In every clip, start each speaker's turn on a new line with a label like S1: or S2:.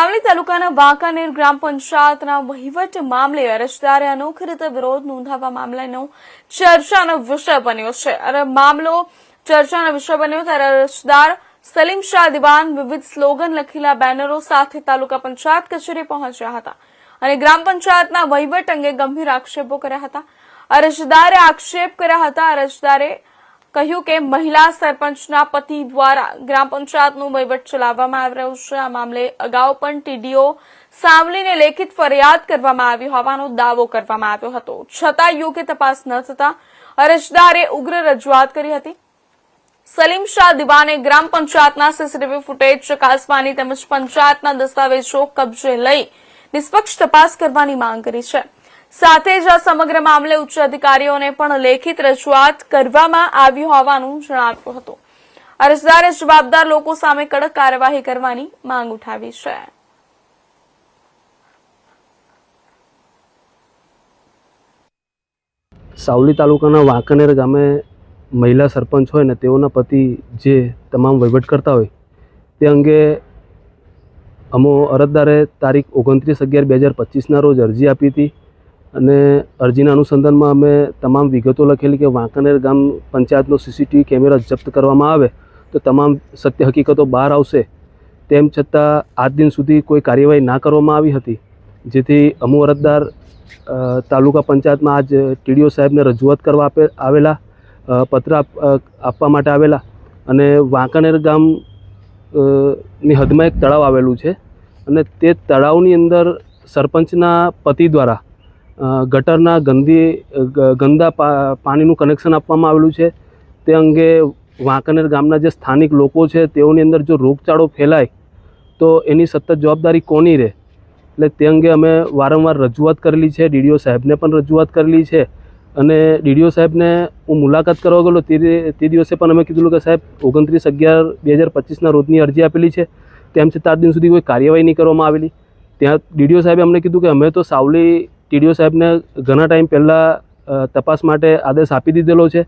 S1: સાવલી તાલુકાના વાંકાનેર ગ્રામ પંચાયતના વહીવટ મામલે અરજદારે અનોખી રીતે વિરોધ નોંધાવવા મામલાનો ચર્ચાનો વિષય બન્યો છે. મામલો ચર્ચાનો વિષય બન્યો ત્યારે અરજદાર સલીમ શાહ દિવાન વિવિધ સ્લોગન લખેલા બેનરો સાથે તાલુકા પંચાયત કચેરી પહોંચ્યા હતા અને ગ્રામ પંચાયતના વહીવટ અંગે ગંભીર આક્ષેપો કર્યા હતા. અરજદારે આક્ષેપ કર્યા હતા. અરજદારે કહ્યું કે મહિલા સરપંચના પતિ દ્વારા ગ્રામ પંચાયતનું વહીવટ ચલાવવામાં આવી રહ્યું છે. આ મામલે અગાઉ પણ ટીડીઓ સાવલીને લેખિત ફરિયાદ કરવામાં આવી હોવાનો દાવો કરવામાં આવ્યો હતો, છતાં યોગ્ય તપાસ ન થતા અરજદારે ઉગ્ર રજૂઆત કરી હતી. સલીમ શાહ દિવાને ગ્રામ પંચાયતના સીસીટીવી ફૂટેજ ચકાસવાની તેમજ પંચાયતના દસ્તાવેજો કબજે લઈ નિષ્પક્ષ તપાસ કરવાની માંગ કરી છે. સાથે જ આ સમગ્ર મામલે ઉચ્ચ અધિકારીઓને પણ લેખિત રજૂઆત કરવામાં આવી હોવાનું જણાવ્યું હતું. અરજદારે જવાબદાર લોકો સામે કડક કાર્યવાહી કરવાની માંગ ઉઠાવી છે.
S2: સાવલી તાલુકાના વાંકાનેર ગામે મહિલા સરપંચ હોય ને તેઓના પતિ જે તમામ વહીવટ કરતા હોય તે અંગે અરજદારે તારીખ 29/11/2025ના રોજ અરજી આપી હતી અને અરજીના અનુસંધાનમાં અમે તમામ વિગતો લખેલી કે વાંકાનેર ગામ પંચાયતનો સીસીટીવી કેમેરા જપ્ત કરવામાં આવે તો તમામ સત્ય હકીકતો બહાર આવશે. તેમ છતાં આજ દિન સુધી કોઈ કાર્યવાહી ના કરવામાં આવી હતી, જેથી અરજદાર તાલુકા પંચાયતમાં આજ ટીડીઓ સાહેબને રજૂઆત કરવા આવેલા, પત્ર આપવા માટે આવેલા અને વાંકાનેર ગામ ની હદમાં એક તળાવ આવેલું છે અને તે તળાવની અંદર સરપંચના પતિ દ્વારા ગટરના ગંદા પાણીનું કનેક્શન આપવામાં આવેલું છે. તે અંગે વાંકાનેર ગામના જે સ્થાનિક લોકો છે તેઓની અંદર જો રોગચાળો ફેલાય તો એની સતત જવાબદારી કોની રહે? એટલે તે અંગે અમે વારંવાર રજૂઆત કરેલી છે. ડીડીઓ સાહેબને પણ રજૂઆત કરેલી છે અને ડીડીઓ સાહેબને હું મુલાકાત કરવા ગયેલો તે દિવસે પણ અમે કીધું કે સાહેબ 29/11/2025ના રોજની અરજી આપેલી છે, તેમ છતાં આજ દિન સુધી કોઈ કાર્યવાહી નહીં કરવામાં આવેલી. ત્યાં ડીડીઓ સાહેબે અમને કીધું કે અમે તો સાવલી ટીડીઓ સાહેબને ઘણા ટાઈમ પહેલાં તપાસ માટે આદેશ આપી દીધેલો છે.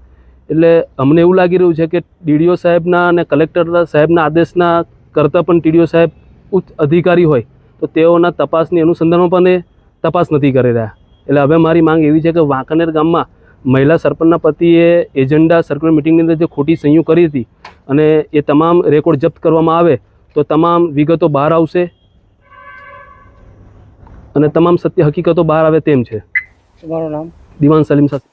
S2: એટલે અમને એવું લાગી રહ્યું છે કે ડીડીઓ સાહેબના અને કલેક્ટર સાહેબના આદેશના કરતાં પણ ટીડીઓ સાહેબ ઉચ્ચ અધિકારી હોય તો તેઓના તપાસની અનુસંધાનમાં પણ એ તપાસ નથી કરી રહ્યા. એટલે હવે મારી માંગ એવી છે કે વાંકાનેર ગામમાં મહિલા સરપંચના પતિએ એજન્ડા સર્ક્યુલર મિટિંગની અંદર જે ખોટી સહીઓ કરી હતી અને એ તમામ રેકોર્ડ જપ્ત કરવામાં આવે તો તમામ વિગતો બહાર આવશે અને તમામ સત્ય હકીકતો બહાર આવે તેમ છે.
S3: તમારું નામ?
S2: દિવાન સલીમ શાહ.